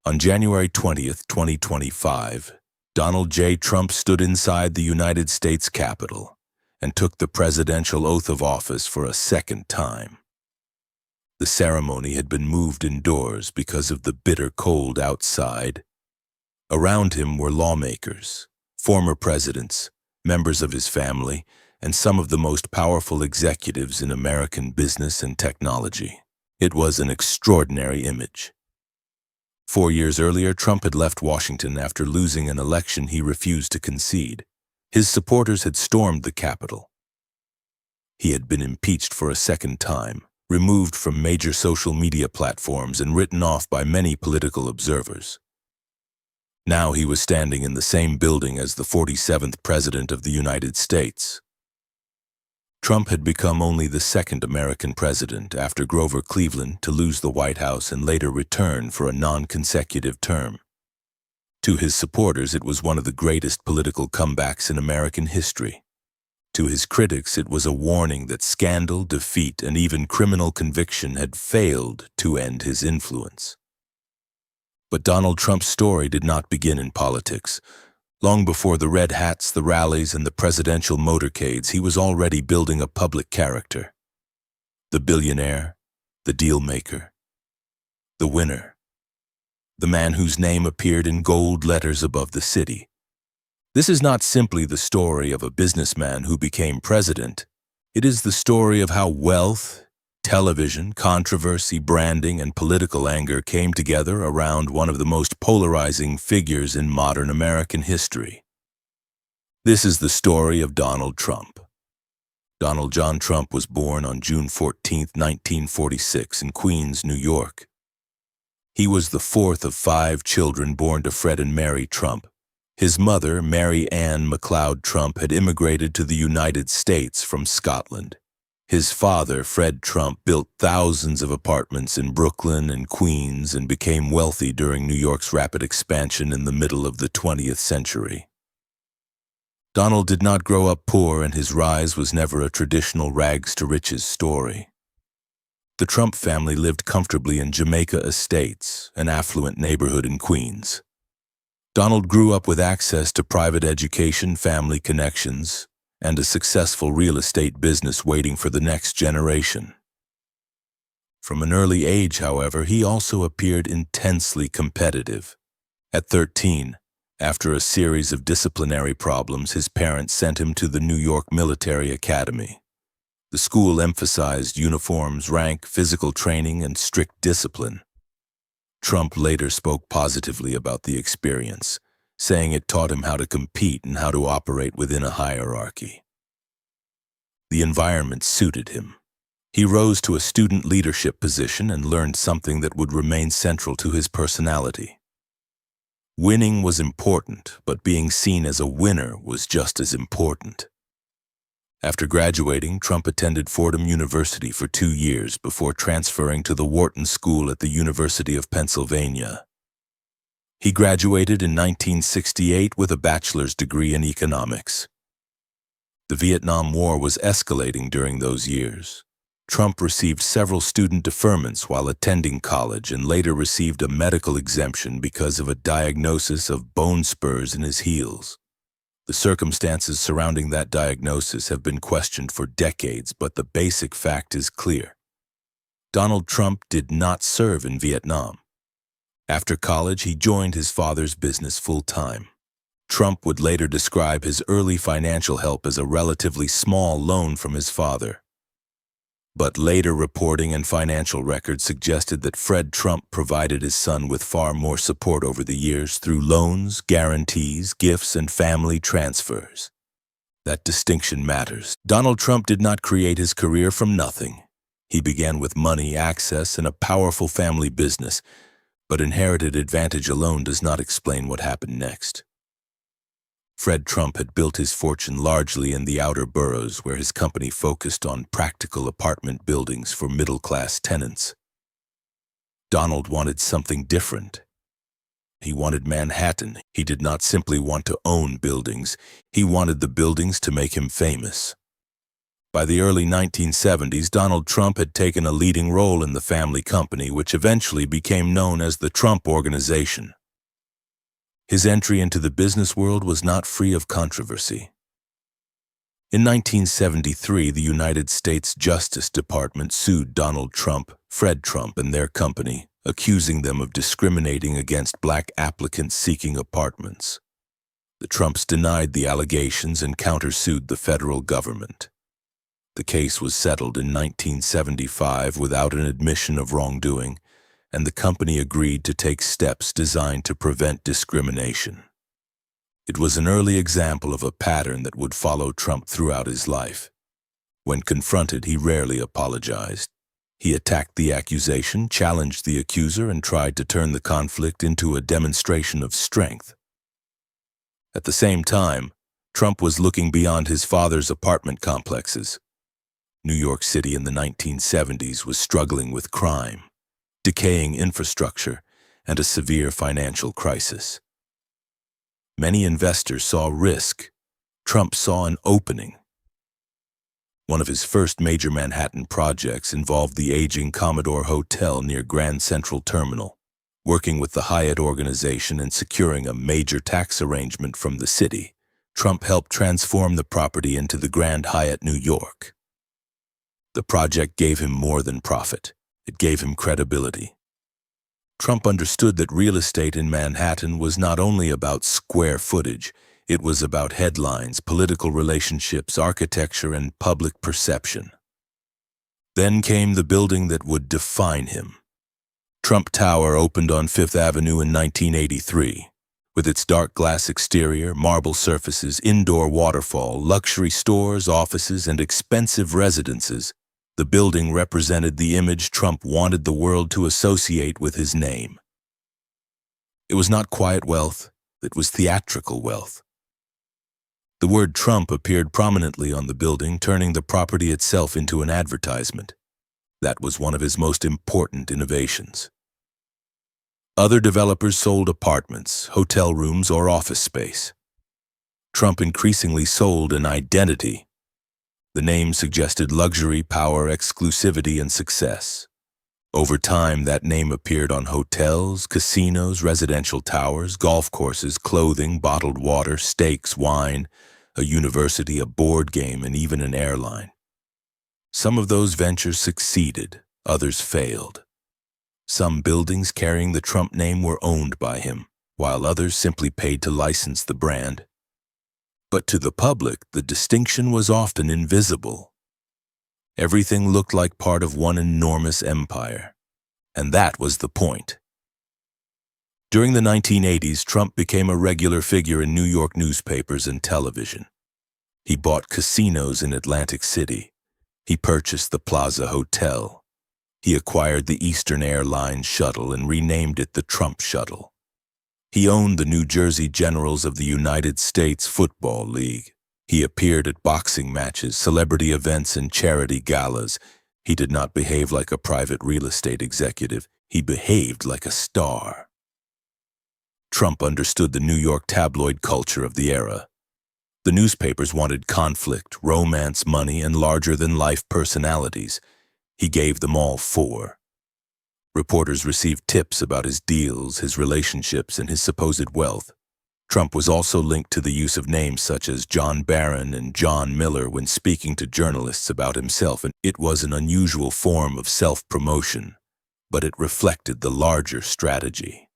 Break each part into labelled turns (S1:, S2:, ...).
S1: On January 20th, 2025, Donald J. Trump stood inside the United States Capitol and took the presidential oath of office for a second time. The ceremony had been moved indoors because of the bitter cold outside. Around him were lawmakers, former presidents, members of his family, and some of the most powerful executives in American business and technology. It was an extraordinary image. 4 years earlier, Trump had left Washington after losing an election he refused to concede. His supporters had stormed the Capitol. He had been impeached for a second time, removed from major social media platforms and written off by many political observers. Now he was standing in the same building as the 47th President of the United States. Trump had become only the second American president after Grover Cleveland to lose the White House and later return for a non-consecutive term. To his supporters, it was one of the greatest political comebacks in American history. To his critics, it was a warning that scandal, defeat, and even criminal conviction had failed to end his influence. But Donald Trump's story did not begin in politics. Long before the red hats, the rallies, and the presidential motorcades, he was already building a public character. The billionaire, the deal maker, the winner, the man whose name appeared in gold letters above the city. This is not simply the story of a businessman who became president. It is the story of how wealth, television, controversy, branding, and political anger came together around one of the most polarizing figures in modern American history. This is the story of Donald Trump. Donald John Trump was born on June 14, 1946, in Queens, New York. He was the fourth of 5 children born to Fred and Mary Trump. His mother, Mary Ann MacLeod Trump, had immigrated to the United States from Scotland. His father, Fred Trump, built thousands of apartments in Brooklyn and Queens and became wealthy during New York's rapid expansion in the middle of the 20th century. Donald did not grow up poor, and his rise was never a traditional rags-to-riches story. The Trump family lived comfortably in Jamaica Estates, an affluent neighborhood in Queens. Donald grew up with access to private education, family connections, and a successful real estate business waiting for the next generation. From an early age, however, he also appeared intensely competitive. At 13, after a series of disciplinary problems, his parents sent him to the New York Military Academy. The school emphasized uniforms, rank, physical training, and strict discipline. Trump later spoke positively about the experience, saying it taught him how to compete and how to operate within a hierarchy. The environment suited him. He rose to a student leadership position and learned something that would remain central to his personality. Winning was important, but being seen as a winner was just as important. After graduating, Trump attended Fordham University for 2 years before transferring to the Wharton School at the University of Pennsylvania. He graduated in 1968 with a bachelor's degree in economics. The Vietnam War was escalating during those years. Trump received several student deferments while attending college and later received a medical exemption because of a diagnosis of bone spurs in his heels. The circumstances surrounding that diagnosis have been questioned for decades, but the basic fact is clear. Donald Trump did not serve in Vietnam. After college, he joined his father's business full-time. Trump would later describe his early financial help as a relatively small loan from his father. But later reporting and financial records suggested that Fred Trump provided his son with far more support over the years through loans, guarantees, gifts, and family transfers. That distinction matters. Donald Trump did not create his career from nothing. He began with money, access, and a powerful family business, but inherited advantage alone does not explain what happened next. Fred Trump had built his fortune largely in the outer boroughs, where his company focused on practical apartment buildings for middle-class tenants. Donald wanted something different. He wanted Manhattan. He did not simply want to own buildings. He wanted the buildings to make him famous. By the early 1970s, Donald Trump had taken a leading role in the family company, which eventually became known as the Trump Organization. His entry into the business world was not free of controversy. In 1973, the United States Justice Department sued Donald Trump, Fred Trump, and their company, accusing them of discriminating against black applicants seeking apartments. The Trumps denied the allegations and countersued the federal government. The case was settled in 1975 without an admission of wrongdoing, and the company agreed to take steps designed to prevent discrimination. It was an early example of a pattern that would follow Trump throughout his life. When confronted, he rarely apologized. He attacked the accusation, challenged the accuser, and tried to turn the conflict into a demonstration of strength. At the same time, Trump was looking beyond his father's apartment complexes. New York City in the 1970s was struggling with crime, decaying infrastructure, and a severe financial crisis. Many investors saw risk. Trump saw an opening. One of his first major Manhattan projects involved the aging Commodore Hotel near Grand Central Terminal. Working with the Hyatt organization and securing a major tax arrangement from the city, Trump helped transform the property into the Grand Hyatt New York. The project gave him more than profit. It gave him credibility. Trump understood that real estate in Manhattan was not only about square footage, it was about headlines, political relationships, architecture, and public perception. Then came the building that would define him. Trump Tower opened on Fifth Avenue in 1983. With its dark glass exterior, marble surfaces, indoor waterfall, luxury stores, offices, and expensive residences, the building represented the image Trump wanted the world to associate with his name. It was not quiet wealth, it was theatrical wealth. The word Trump appeared prominently on the building, turning the property itself into an advertisement. That was one of his most important innovations. Other developers sold apartments, hotel rooms, or office space. Trump increasingly sold an identity. The name suggested luxury, power, exclusivity, and success. Over time, that name appeared on hotels, casinos, residential towers, golf courses, clothing, bottled water, steaks, wine, a university, a board game, and even an airline. Some of those ventures succeeded, others failed. Some buildings carrying the Trump name were owned by him, while others simply paid to license the brand. But to the public, the distinction was often invisible. Everything looked like part of one enormous empire, and that was the point. During the 1980s, Trump became a regular figure in New York newspapers and television. He bought casinos in Atlantic City. He purchased the Plaza Hotel. He acquired the Eastern Airlines shuttle and renamed it the Trump Shuttle. He owned the New Jersey Generals of the United States Football League. He appeared at boxing matches, celebrity events, and charity galas. He did not behave like a private real estate executive. He behaved like a star. Trump understood the New York tabloid culture of the era. The newspapers wanted conflict, romance, money, and larger-than-life personalities. He gave them all four. Reporters received tips about his deals, his relationships, and his supposed wealth. Trump was also linked to the use of names such as John Barron and John Miller when speaking to journalists about himself, and it was an unusual form of self-promotion, but it reflected the larger strategy.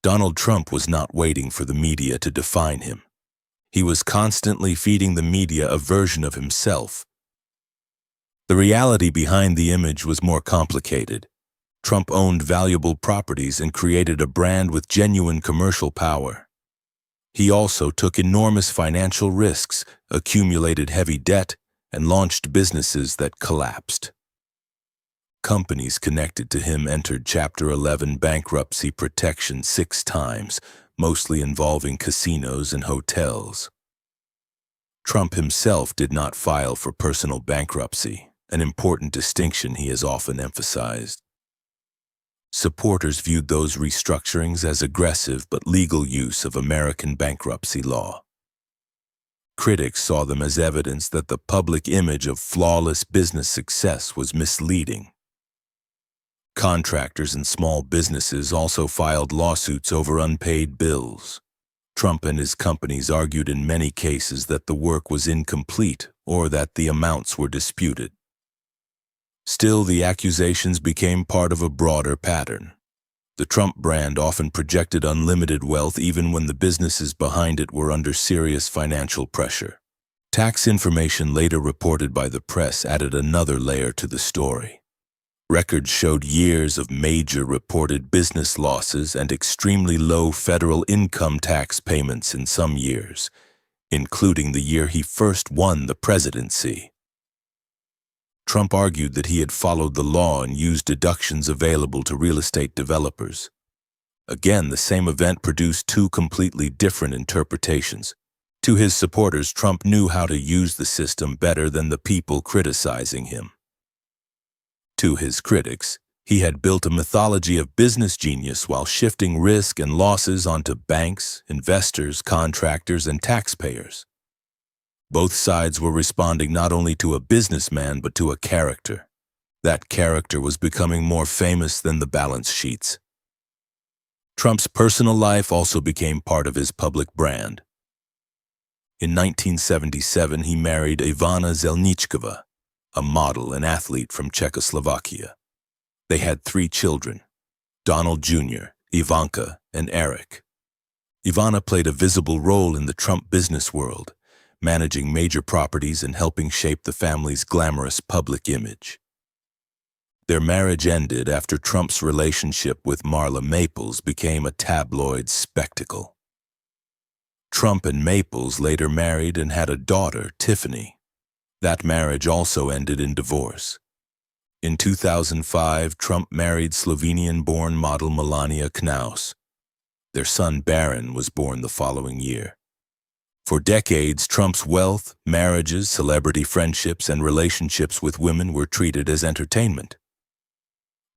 S1: Donald Trump was not waiting for the media to define him. He was constantly feeding the media a version of himself. The reality behind the image was more complicated. Trump owned valuable properties and created a brand with genuine commercial power. He also took enormous financial risks, accumulated heavy debt, and launched businesses that collapsed. Companies connected to him entered Chapter 11 bankruptcy protection 6 times, mostly involving casinos and hotels. Trump himself did not file for personal bankruptcy, an important distinction he has often emphasized. Supporters viewed those restructurings as aggressive but legal use of American bankruptcy law. Critics saw them as evidence that the public image of flawless business success was misleading. Contractors and small businesses also filed lawsuits over unpaid bills. Trump and his companies argued in many cases that the work was incomplete or that the amounts were disputed. Still, the accusations became part of a broader pattern. The Trump brand often projected unlimited wealth even when the businesses behind it were under serious financial pressure. Tax information later reported by the press added another layer to the story. Records showed years of major reported business losses and extremely low federal income tax payments in some years, including the year he first won the presidency. Trump argued that he had followed the law and used deductions available to real estate developers. Again, the same event produced two completely different interpretations. To his supporters, Trump knew how to use the system better than the people criticizing him. To his critics, he had built a mythology of business genius while shifting risk and losses onto banks, investors, contractors, and taxpayers. Both sides were responding not only to a businessman but to a character. That character was becoming more famous than the balance sheets. Trump's personal life also became part of his public brand. In 1977, he married Ivana Zelničková, a model and athlete from Czechoslovakia. They had 3 children, Donald Jr., Ivanka, and Eric. Ivana played a visible role in the Trump business world, managing major properties and helping shape the family's glamorous public image. Their marriage ended after Trump's relationship with Marla Maples became a tabloid spectacle. Trump and Maples later married and had a daughter, Tiffany. That marriage also ended in divorce. In 2005, Trump married Slovenian-born model Melania Knaus. Their son Barron was born the following year. For decades, Trump's wealth, marriages, celebrity friendships, and relationships with women were treated as entertainment.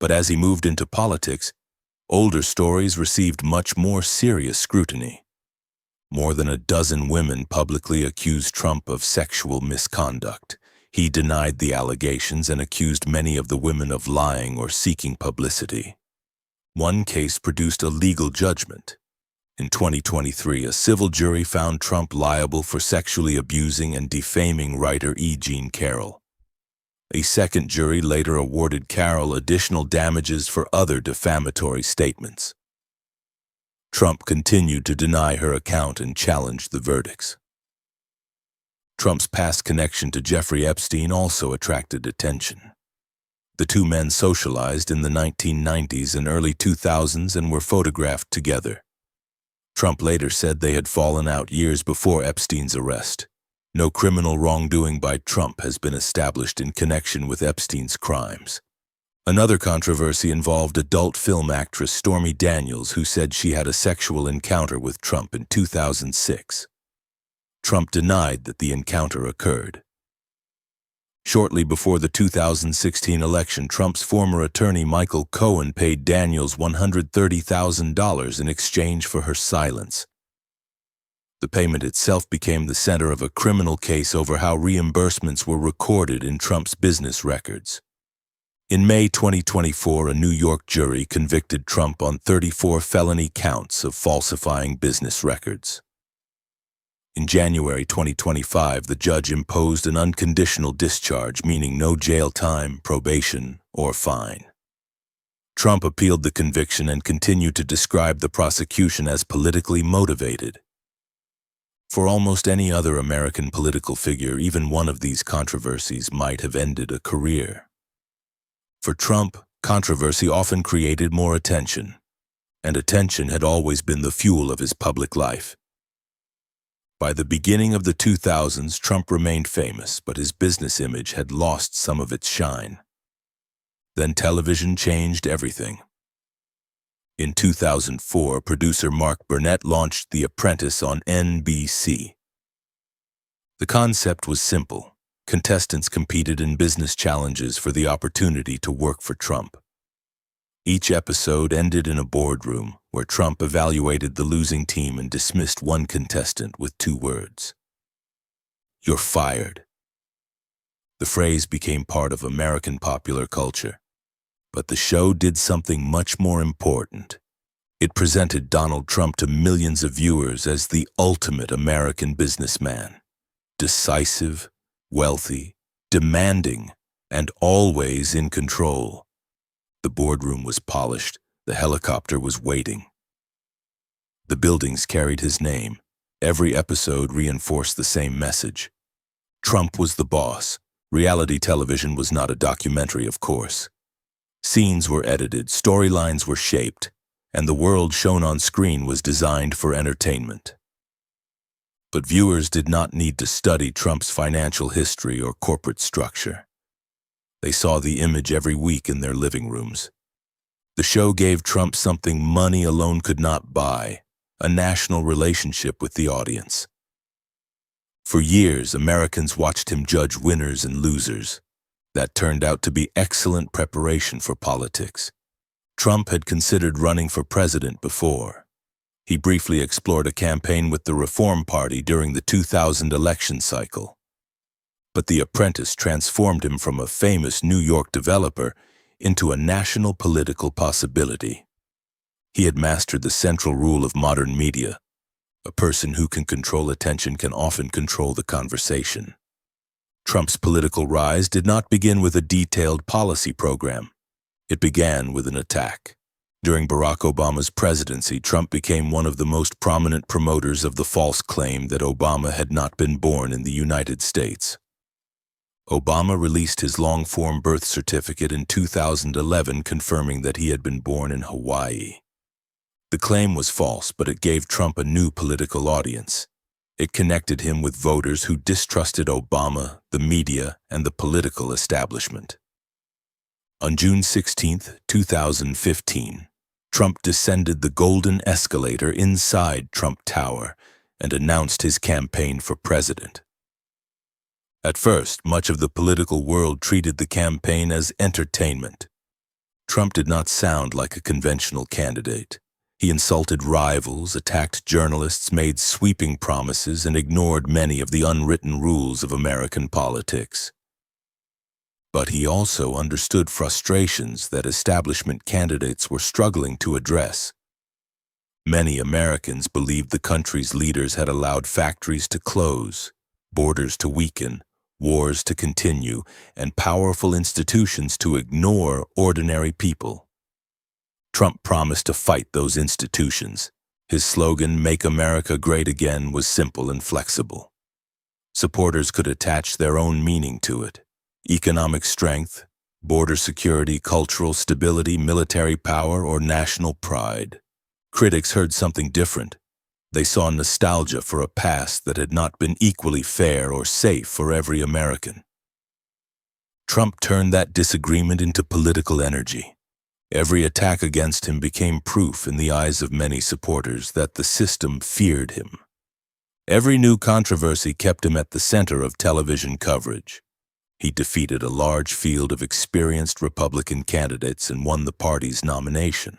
S1: But as he moved into politics, older stories received much more serious scrutiny. More than a dozen women publicly accused Trump of sexual misconduct. He denied the allegations and accused many of the women of lying or seeking publicity. One case produced a legal judgment. In 2023, a civil jury found Trump liable for sexually abusing and defaming writer E. Jean Carroll. A second jury later awarded Carroll additional damages for other defamatory statements. Trump continued to deny her account and challenged the verdicts. Trump's past connection to Jeffrey Epstein also attracted attention. The two men socialized in the 1990s and early 2000s and were photographed together. Trump later said they had fallen out years before Epstein's arrest. No criminal wrongdoing by Trump has been established in connection with Epstein's crimes. Another controversy involved adult film actress Stormy Daniels, who said she had a sexual encounter with Trump in 2006. Trump denied that the encounter occurred. Shortly before the 2016 election, Trump's former attorney Michael Cohen paid Daniels $130,000 in exchange for her silence. The payment itself became the center of a criminal case over how reimbursements were recorded in Trump's business records. In May 2024, a New York jury convicted Trump on 34 felony counts of falsifying business records. In January 2025, the judge imposed an unconditional discharge, meaning no jail time, probation, or fine. Trump appealed the conviction and continued to describe the prosecution as politically motivated. For almost any other American political figure, even one of these controversies might have ended a career. For Trump, controversy often created more attention, and attention had always been the fuel of his public life. By the beginning of the 2000s, Trump remained famous, but his business image had lost some of its shine. Then television changed everything. In 2004, producer Mark Burnett launched The Apprentice on NBC. The concept was simple. Contestants competed in business challenges for the opportunity to work for Trump. Each episode ended in a boardroom where Trump evaluated the losing team and dismissed one contestant with 2 words. "You're fired." The phrase became part of American popular culture, but the show did something much more important. It presented Donald Trump to millions of viewers as the ultimate American businessman. Decisive, wealthy, demanding, and always in control. The boardroom was polished, the helicopter was waiting. The buildings carried his name. Every episode reinforced the same message. Trump was the boss. Reality television was not a documentary, of course. Scenes were edited, storylines were shaped, and the world shown on screen was designed for entertainment. But viewers did not need to study Trump's financial history or corporate structure. They saw the image every week in their living rooms. The show gave Trump something money alone could not buy: a national relationship with the audience. For years, Americans watched him judge winners and losers. That turned out to be excellent preparation for politics. Trump had considered running for president before. He briefly explored a campaign with the Reform Party during the 2000 election cycle. But the Apprentice transformed him from a famous New York developer into a national political possibility. He had mastered the central rule of modern media. A person who can control attention can often control the conversation. Trump's political rise did not begin with a detailed policy program. It began with an attack. During Barack Obama's presidency, Trump became one of the most prominent promoters of the false claim that Obama had not been born in the United States. Obama released his long-form birth certificate in 2011, confirming that he had been born in Hawaii. The claim was false, but it gave Trump a new political audience. It connected him with voters who distrusted Obama, the media, and the political establishment. On June 16, 2015, Trump descended the golden escalator inside Trump Tower and announced his campaign for president. At first, much of the political world treated the campaign as entertainment. Trump did not sound like a conventional candidate. He insulted rivals, attacked journalists, made sweeping promises, and ignored many of the unwritten rules of American politics. But he also understood frustrations that establishment candidates were struggling to address. Many Americans believed the country's leaders had allowed factories to close, borders to weaken, wars to continue, and powerful institutions to ignore ordinary people. Trump promised to fight those institutions. His slogan, "Make America Great Again," was simple and flexible. Supporters could attach their own meaning to it: economic strength, border security, cultural stability, military power, or national pride. Critics heard something different. They saw nostalgia for a past that had not been equally fair or safe for every American. Trump turned that disagreement into political energy. Every attack against him became proof in the eyes of many supporters that the system feared him. Every new controversy kept him at the center of television coverage. He defeated a large field of experienced Republican candidates and won the party's nomination.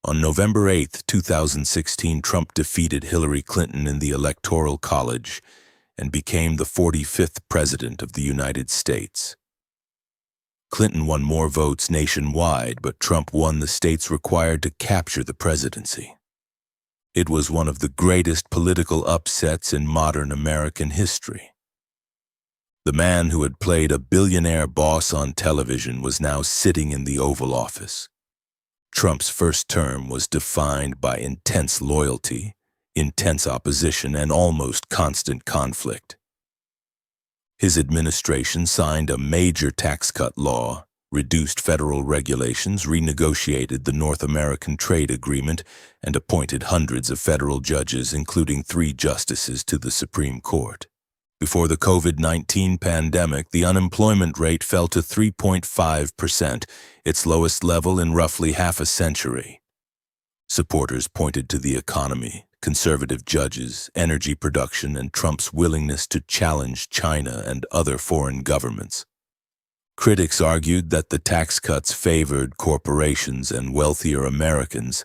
S1: On November 8, 2016, Trump defeated Hillary Clinton in the Electoral College and became the 45th President of the United States. Clinton won more votes nationwide, but Trump won the states required to capture the presidency. It was one of the greatest political upsets in modern American history. The man who had played a billionaire boss on television was now sitting in the Oval Office. Trump's first term was defined by intense loyalty, intense opposition, and almost constant conflict. His administration signed a major tax cut law, reduced federal regulations, renegotiated the North American Trade Agreement, and appointed hundreds of federal judges, including 3 justices, to the Supreme Court. Before the COVID-19 pandemic, the unemployment rate fell to 3.5%, its lowest level in roughly half a century. Supporters pointed to the economy, conservative judges, energy production, and Trump's willingness to challenge China and other foreign governments. Critics argued that the tax cuts favored corporations and wealthier Americans,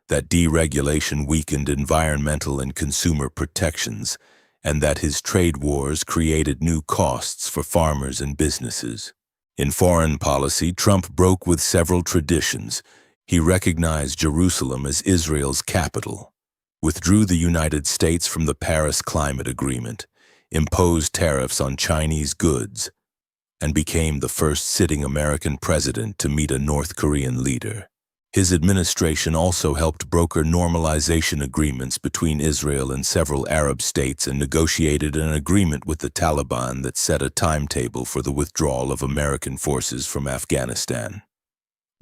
S1: that deregulation weakened environmental and consumer protections, and that his trade wars created new costs for farmers and businesses. In foreign policy, Trump broke with several traditions. He recognized Jerusalem as Israel's capital, withdrew the United States from the Paris Climate Agreement, imposed tariffs on Chinese goods, and became the first sitting American president to meet a North Korean leader. His administration also helped broker normalization agreements between Israel and several Arab states and negotiated an agreement with the Taliban that set a timetable for the withdrawal of American forces from Afghanistan.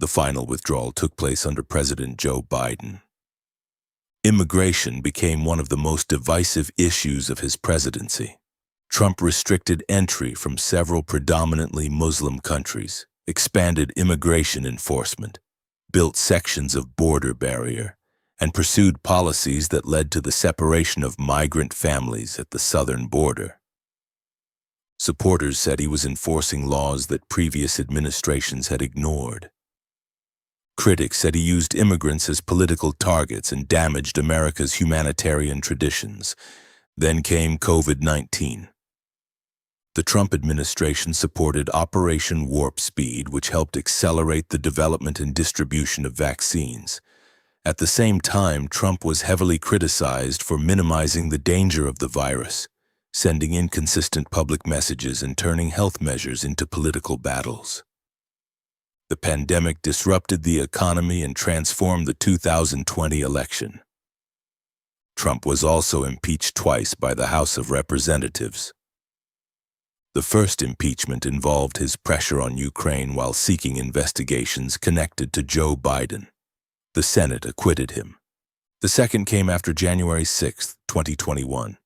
S1: The final withdrawal took place under President Joe Biden. Immigration became one of the most divisive issues of his presidency. Trump restricted entry from several predominantly Muslim countries, expanded immigration enforcement, built sections of border barrier, and pursued policies that led to the separation of migrant families at the southern border. Supporters said he was enforcing laws that previous administrations had ignored. Critics said he used immigrants as political targets and damaged America's humanitarian traditions. Then came COVID-19. The Trump administration supported Operation Warp Speed, which helped accelerate the development and distribution of vaccines. At the same time, Trump was heavily criticized for minimizing the danger of the virus, sending inconsistent public messages and turning health measures into political battles. The pandemic disrupted the economy and transformed the 2020 election. Trump was also impeached twice by the House of Representatives. The first impeachment involved his pressure on Ukraine while seeking investigations connected to Joe Biden. The Senate acquitted him. The second came after January 6, 2021.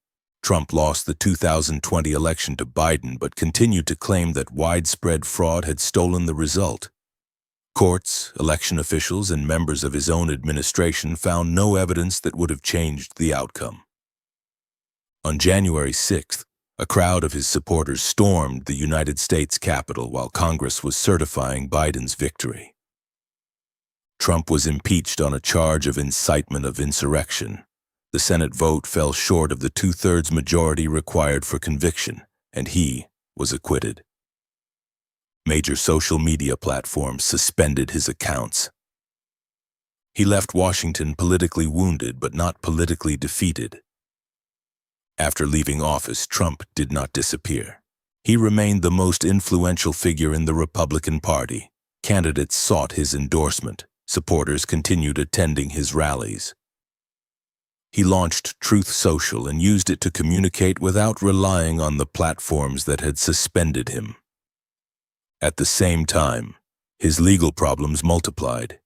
S1: Trump lost the 2020 election to Biden but continued to claim that widespread fraud had stolen the result. Courts, election officials, and members of his own administration found no evidence that would have changed the outcome. On January 6th, a crowd of his supporters stormed the United States Capitol while Congress was certifying Biden's victory. Trump was impeached on a charge of incitement of insurrection. The Senate vote fell short of the two-thirds majority required for conviction, and he was acquitted. Major social media platforms suspended his accounts. He left Washington politically wounded but not politically defeated. After leaving office, Trump did not disappear. He remained the most influential figure in the Republican Party. Candidates sought his endorsement. Supporters continued attending his rallies. He launched Truth Social and used it to communicate without relying on the platforms that had suspended him. At the same time, his legal problems multiplied.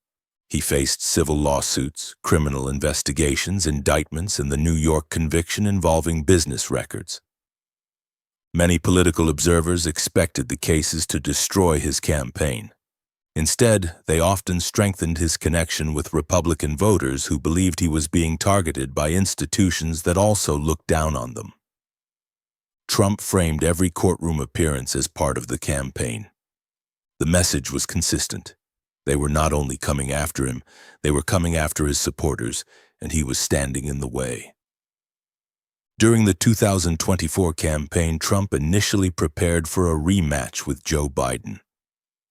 S1: He faced civil lawsuits, criminal investigations, indictments, and the New York conviction involving business records. Many political observers expected the cases to destroy his campaign. Instead, they often strengthened his connection with Republican voters who believed he was being targeted by institutions that also looked down on them. Trump framed every courtroom appearance as part of the campaign. The message was consistent. They were not only coming after him, they were coming after his supporters, and he was standing in the way. During the 2024 campaign, Trump initially prepared for a rematch with Joe Biden.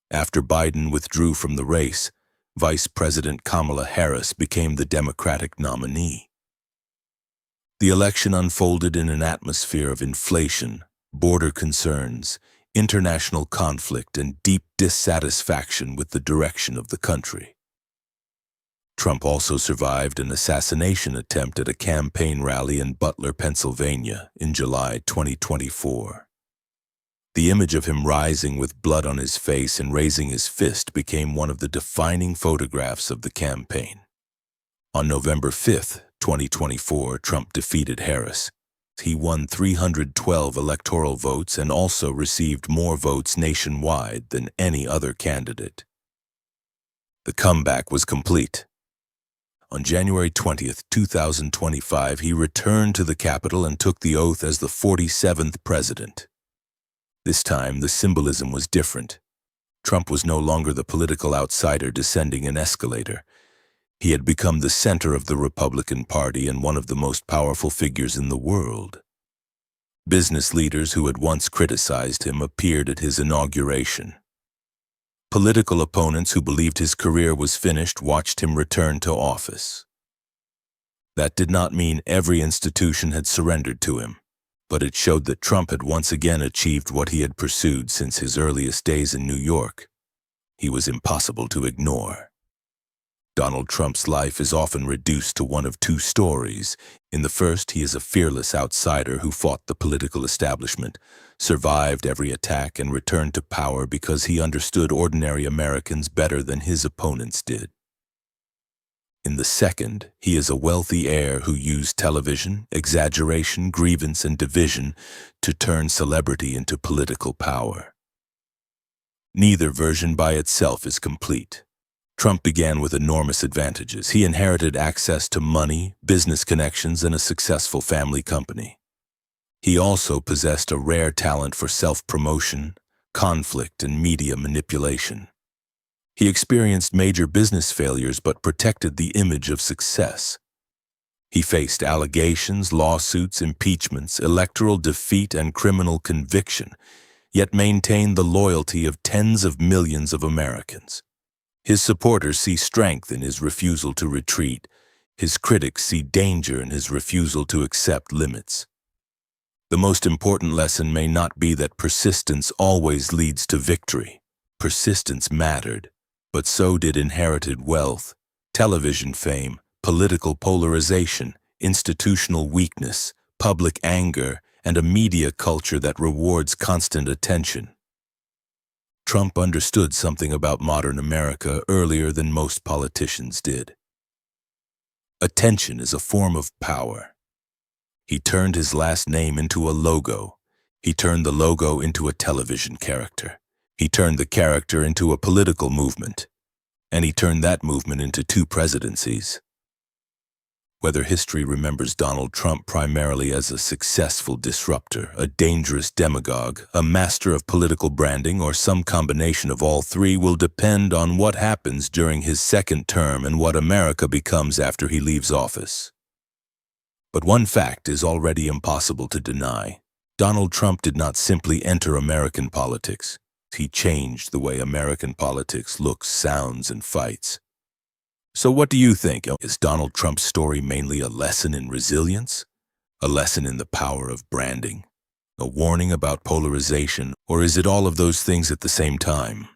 S1: After Biden withdrew from the race, Vice President Kamala Harris became the Democratic nominee. The election unfolded in an atmosphere of inflation, border concerns, international conflict, and deep dissatisfaction with the direction of the country. Trump also survived an assassination attempt at a campaign rally in Butler, Pennsylvania, in July 2024. The image of him rising with blood on his face and raising his fist became one of the defining photographs of the campaign. On November 5, 2024, Trump defeated Harris. He won 312 electoral votes and also received more votes nationwide than any other candidate. The comeback was complete. On January 20, 2025, he returned to the Capitol and took the oath as the 47th president. This time, the symbolism was different. Trump was no longer the political outsider descending an escalator. He had become the center of the Republican Party and one of the most powerful figures in the world. Business leaders who had once criticized him appeared at his inauguration. Political opponents who believed his career was finished watched him return to office. That did not mean every institution had surrendered to him, but it showed that Trump had once again achieved what he had pursued since his earliest days in New York. He was impossible to ignore. Donald Trump's life is often reduced to one of two stories. In the first, he is a fearless outsider who fought the political establishment, survived every attack, and returned to power because he understood ordinary Americans better than his opponents did. In the second, he is a wealthy heir who used television, exaggeration, grievance, and division to turn celebrity into political power. Neither version by itself is complete. Trump began with enormous advantages. He inherited access to money, business connections, and a successful family company. He also possessed a rare talent for self-promotion, conflict, and media manipulation. He experienced major business failures but protected the image of success. He faced allegations, lawsuits, impeachments, electoral defeat, and criminal conviction, yet maintained the loyalty of tens of millions of Americans. His supporters see strength in his refusal to retreat. His critics see danger in his refusal to accept limits. The most important lesson may not be that persistence always leads to victory. Persistence mattered, but so did inherited wealth, television fame, political polarization, institutional weakness, public anger, and a media culture that rewards constant attention. Trump understood something about modern America earlier than most politicians did. Attention is a form of power. He turned his last name into a logo. He turned the logo into a television character. He turned the character into a political movement. And he turned that movement into 2 presidencies. Whether history remembers Donald Trump primarily as a successful disruptor, a dangerous demagogue, a master of political branding, or some combination of all 3 will depend on what happens during his second term and what America becomes after he leaves office. But one fact is already impossible to deny. Donald Trump did not simply enter American politics. He changed the way American politics looks, sounds, and fights. So what do you think? Is Donald Trump's story mainly a lesson in resilience? A lesson in the power of branding? A warning about polarization? Or is it all of those things at the same time?